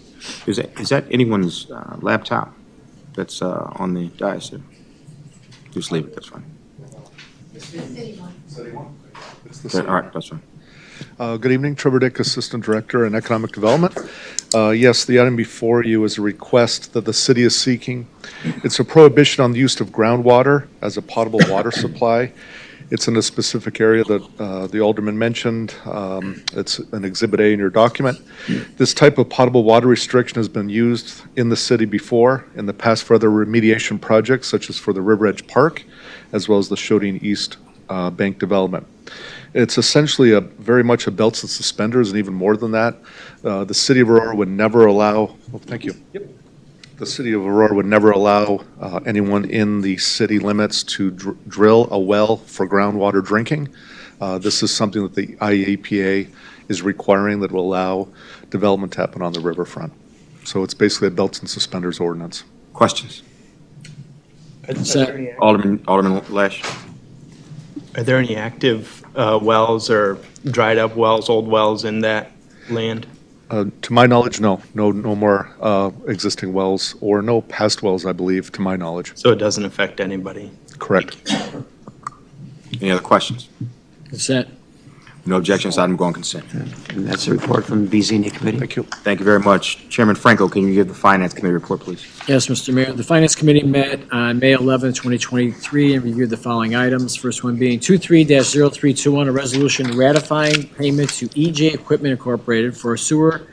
it. Is that anyone's laptop that's on the dais there? Just leave it, that's fine. All right, that's fine. Good evening, Trevor Dick, Assistant Director in Economic Development. Yes, the item before you is a request that the city is seeking. It's a prohibition on the use of groundwater as a potable water supply. It's in a specific area that the alderman mentioned. It's an Exhibit A in your document. This type of potable water restriction has been used in the city before in the past for other remediation projects, such as for the River Edge Park, as well as the Shodine East Bank development. It's essentially very much a belts and suspenders, and even more than that. The city of Aurora would never allow, thank you. Yep. The city of Aurora would never allow anyone in the city limits to drill a well for groundwater drinking. This is something that the IEPA is requiring that will allow development to happen on the riverfront. So it's basically a belts and suspenders ordinance. Questions? Alderman Lash. Are there any active wells or dried up wells, old wells in that land? To my knowledge, no. No more existing wells, or no past wells, I believe, to my knowledge. So it doesn't affect anybody? Correct. Any other questions? Consent. No objections, item go on consent. And that's a report from the BZNE Committee. Thank you. Thank you very much. Chairman Franco, can you give the Finance Committee report, please? Yes, Mr. Mayor. The Finance Committee met on May 11, 2023, and reviewed the following items. First one being 23-0321, a resolution ratifying payment to EJ Equipment Incorporated for sewer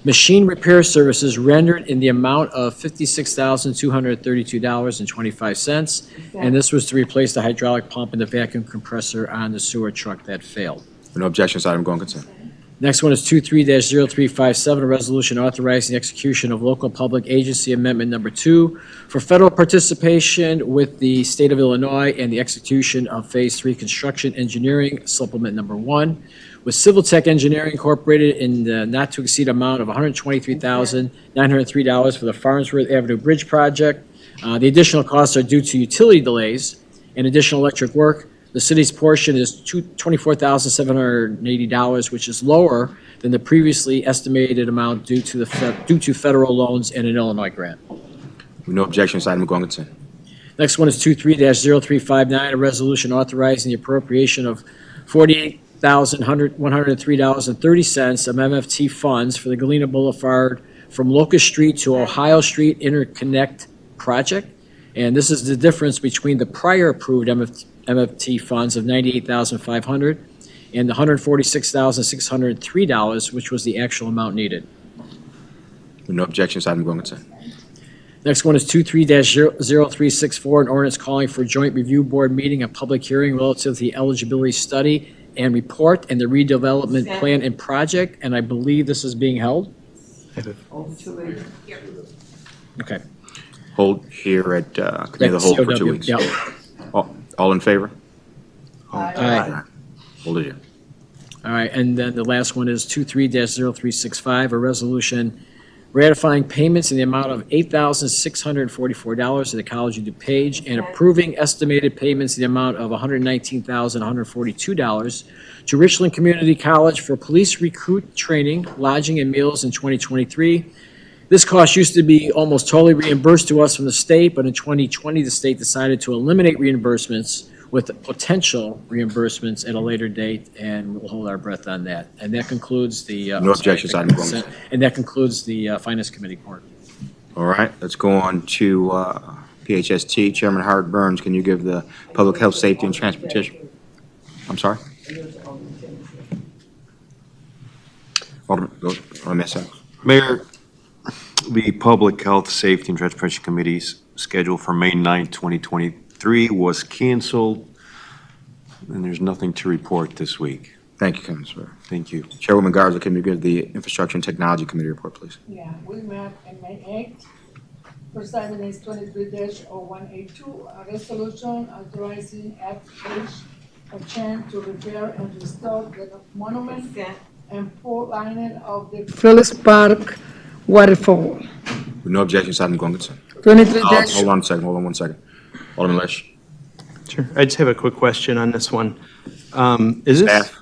machine repair services rendered in the amount of $56,232.25. And this was to replace the hydraulic pump and the vacuum compressor on the sewer truck that failed. No objections, item go on consent. Next one is 23-0357, a resolution authorizing the execution of local public agency amendment number 2 for federal participation with the state of Illinois and the execution of Phase 3 construction engineering supplement number 1 with Civil Tech Engineering Incorporated in the not-to-exceed amount of $123,903 for the Farnsworth Avenue Bridge project. The additional costs are due to utility delays and additional electric work. The city's portion is $24,780, which is lower than the previously estimated amount due to federal loans and an Illinois grant. With no objections, item go on consent. Next one is 23-0359, a resolution authorizing the appropriation of $48,103.30 of MFT funds for the Galena Boulevard from Locust Street to Ohio Street Interconnect project. And this is the difference between the prior approved MFT funds of $98,500 and the $146,603, which was the actual amount needed. With no objections, item go on consent. Next one is 23-0364, an ordinance calling for a joint review board meeting and public hearing relative to the eligibility study and report and the redevelopment plan and project, and I believe this is being held. Okay. Hold here at Committee of the Whole for 2 weeks. Yep. All in favor? Aye. Hold it here. All right, and then the last one is 23-0365, a resolution ratifying payments in the amount of $8,644 to the College of DuPage and approving estimated payments in the amount of $119,142 to Richland Community College for police recruit training, lodging, and meals in 2023. This cost used to be almost totally reimbursed to us from the state, but in 2020, the state decided to eliminate reimbursements with potential reimbursements at a later date, and we'll hold our breath on that. And that concludes the... No objections, item go on consent. And that concludes the Finance Committee report. All right, let's go on to PHST. Chairman Howard Burns, can you give the Public Health, Safety, and Transportation? I'm sorry? Alderman Mesa. Mayor, the Public Health, Safety, and Transportation Committee's schedule for May 9th, 2023 was canceled, and there's nothing to report this week. Thank you, Councilor. Thank you. Chairwoman Garza, can you give the Infrastructure and Technology Committee report, please? Yeah, we met on May 8th. First item is 23-0182, a resolution authorizing FH Chan to repair and restore the monument and full lining of the Phillips Park waterfall. With no objections, item go on consent. 23 Hold on one second. Alderman Lesh. Sure. I just have a quick question on this one. Is this? Staff.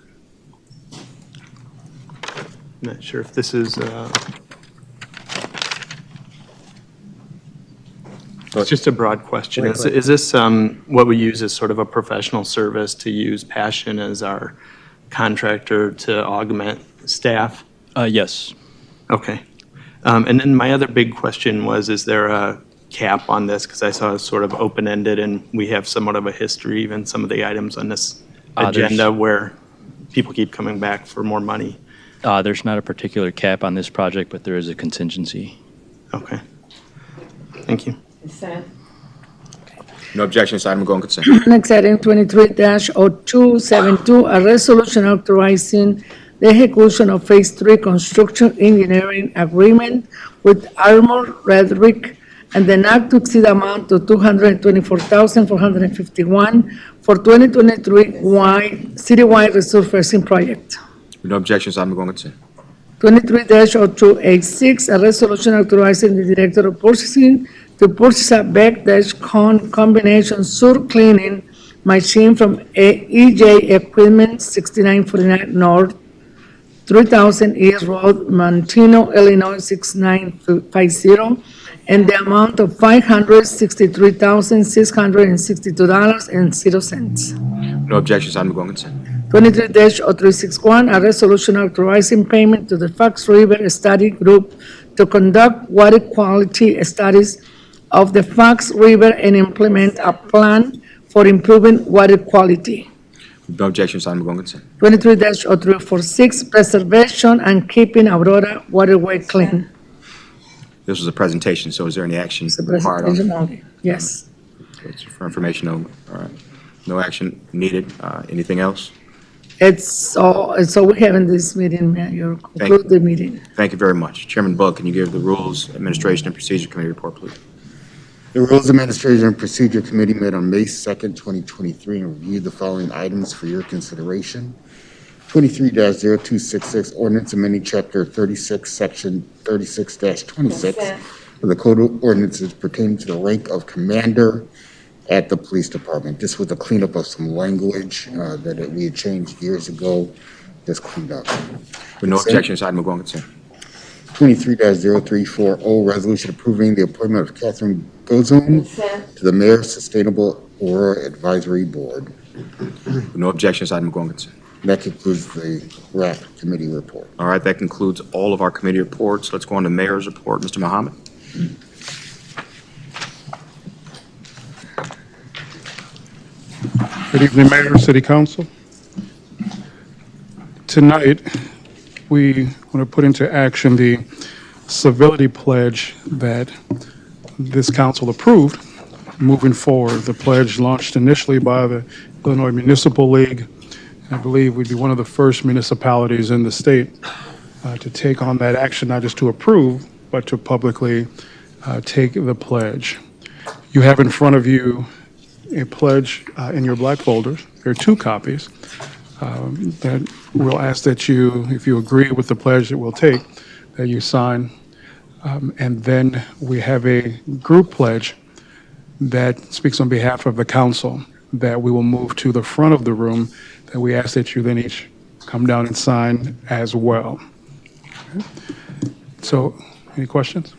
I'm not sure if this is. It's just a broad question. Is this what we use as sort of a professional service to use Passion as our contractor to augment staff? Yes. Okay. And then my other big question was, is there a cap on this? Because I saw it sort of open-ended, and we have somewhat of a history, even some of the items on this agenda where people keep coming back for more money. There's not a particular cap on this project, but there is a contingency. Okay. Thank you. No objections, item go on consent. Next item, 23-0272, a resolution authorizing the execution of Phase 3 construction engineering agreement with Armor Redrick and the not to exceed amount of $224,451 for 2023 citywide resurfacing project. With no objections, item will go on consent. 23-0286, a resolution authorizing the Director of Purchasing to purchase a back-con combination sewer cleaning machine from EJ Equipment, 6949 North, 3000 East Road, Montino, Illinois, 6950, and the amount of $563,662.00. No objections, item will go on consent. 23-0361, a resolution authorizing payment to the Fox River Study Group to conduct water quality studies of the Fox River and implement a plan for improving water quality. With no objections, item will go on consent. 23-0346, preservation and keeping Aurora waterway clean. This was a presentation, so is there any action It's a required on presentation it? only. Yes. It's for information only. All right. No action needed. Anything else? It's all we have in this meeting, Mayor. Conclude the meeting. Thank you very much. Chairman Bug, can you give the Rules, Administration, and Procedure Committee report, please? The Rules Administration and Procedure Committee met on May 2nd, 2023, and reviewed the following items for your consideration. 23-0266, ordinance amending Chapter 36, Section 36-26 of the Code of Ordinances pertaining to the rank of commander at the police department. This was a cleanup of some language that we had changed years ago, just cleaned up. With no objections, item will go on consent. 23-0340, resolution approving the appointment of Catherine Gozone to the Mayor's Sustainable Aurora Advisory Board. With no objections, item will go on consent. That concludes the RAP committee report. All right, that concludes all of our committee reports. Let's go on to Mayor's report. Mr. Mohammed. Good evening, Mayor, City Council. Tonight, we want to put into action the civility pledge that this council approved moving forward. The pledge launched initially by the Illinois Municipal League. I believe we'd be one of the first municipalities in the state to take on that action, not just to approve, but to publicly take the pledge. You have in front of you a pledge in your black folders. There are 2 copies that we'll ask that you, if you agree with the pledge that we'll take, that you sign. And then we have a group pledge that speaks on behalf of the council that we will move to the front of the room, that we ask that you then each come down and sign as well. Okay. So, any questions?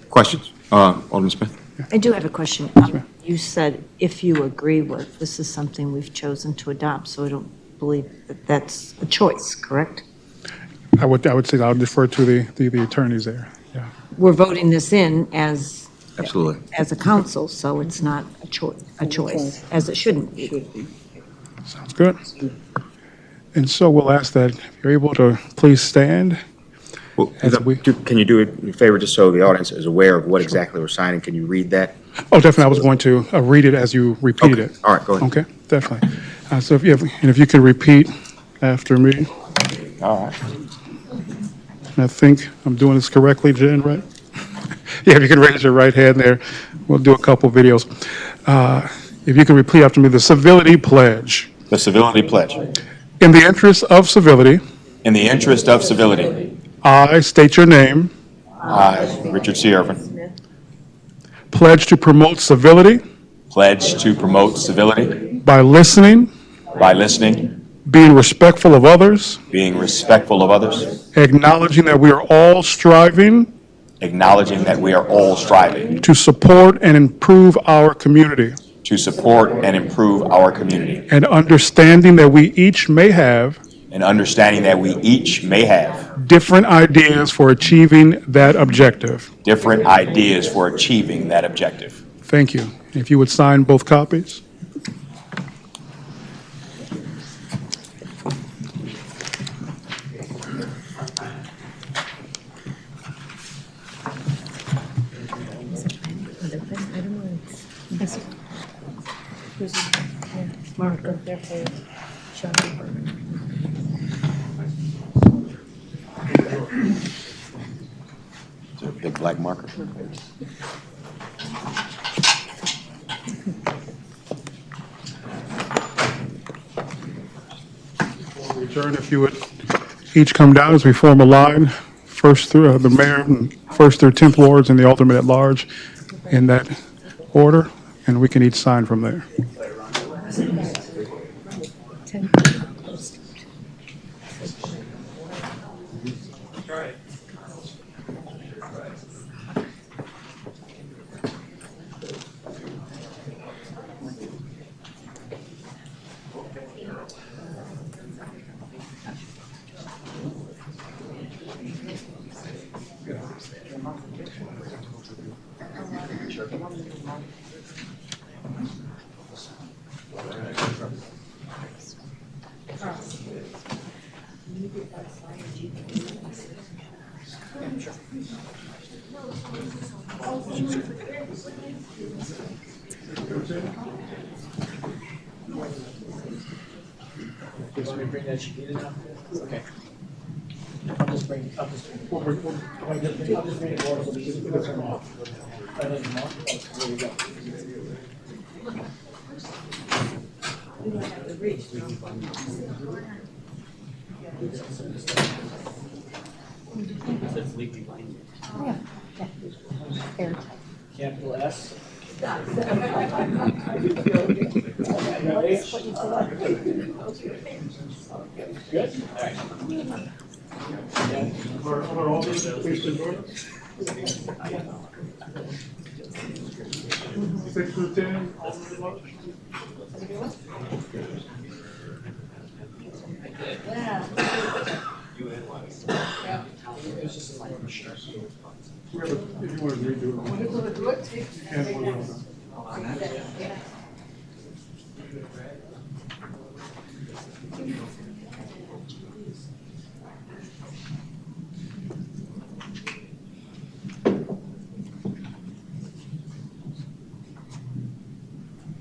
Questions? Alderman Smith. I do have a question. You said if you agree with, this is something we've chosen to adopt, so I don't believe that that's a choice, correct? I would say I'll defer to the attorneys there. Yeah. We're voting this in as Absolutely. as a council, so it's not a choice, as it shouldn't be. Sounds good. And so we'll ask that if you're able to please stand. Well, can you do it in favor, just so the audience is aware of what exactly we're signing? Can you read that? Oh, definitely. I was going to read it as you repeat it. All right, go ahead. Okay, definitely. So if you could repeat after me. All right. I think I'm doing this correctly, Jen, right? Yeah, if you can raise your right hand there. We'll do a couple videos. If you can repeat after me, the civility pledge. The civility pledge. In the interest of civility. In the interest of civility. I state your name. I, Richard C. Irvin. Pledge to promote civility. Pledge to promote civility. By listening. By listening. Being respectful of others. Being respectful of others. Acknowledging that we are all striving. Acknowledging that we are all striving. To support and improve our community. To support and improve our community. And understanding that we each may have. And understanding that we each may have. Different ideas for achieving that objective. Different ideas for achieving that objective. Thank you. If you would sign both copies. Mark up there for Is there a big black marker? adjourn, if you would each come down as we form a line, first through the mayor, and first through 10th wards and the alderman at large in that order, and we can each sign from there. Should we bring that Chiquita now? Okay. I'll just bring it forward so we can put them off. There you go. Capital S. Good? All right. Six through 10, if you want to redo it.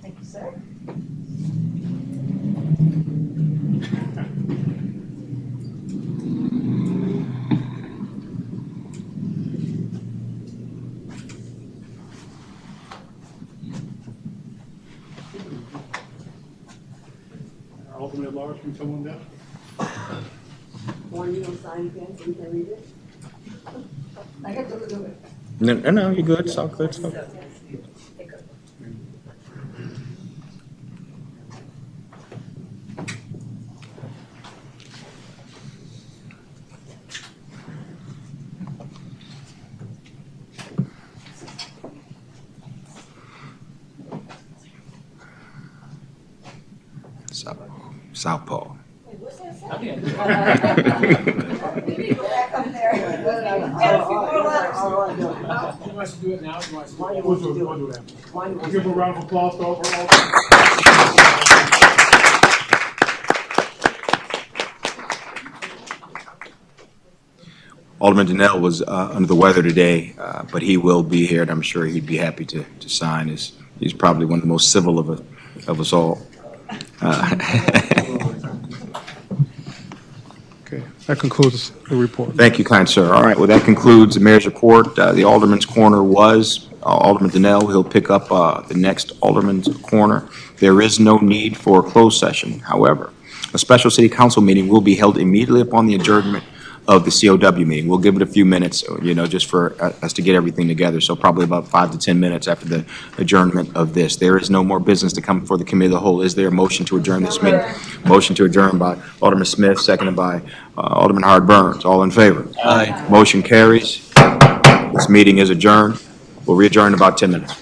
Thank you, sir. Alderman at large, can you come on down? One, you don't sign again, so we can read it. I got to do it. No, you're good. It's all good. It's all good. Southpaw. You need to go back up there. Get a few more letters. You want us to do it now? You want us to do it? We'll do that. We'll give a round of applause to Aurora. Alderman Donnell was under the weather today, but he will be here, and I'm sure he'd be happy to sign. He's probably one of the most civil of us all. Okay, that concludes the report. Thank you, kind sir. All right, well, that concludes the mayor's report. The alderman's corner was Alderman Donnell. He'll pick up the next alderman's corner. There is no need for a closed session. However, a special city council meeting will be held immediately upon the adjournment of the COW meeting. We'll give it a few minutes, just for us to get everything together. So probably about 5 to 10 minutes after the adjournment of this. There is no more business to come before the committee of the whole. Is there a motion to adjourn this meeting? Motion to adjourn by Alderman Smith, seconded by Alderman Howard Burns. All in favor? Aye. Motion carries. This meeting is adjourned. We'll re-adjourn in about 10 minutes.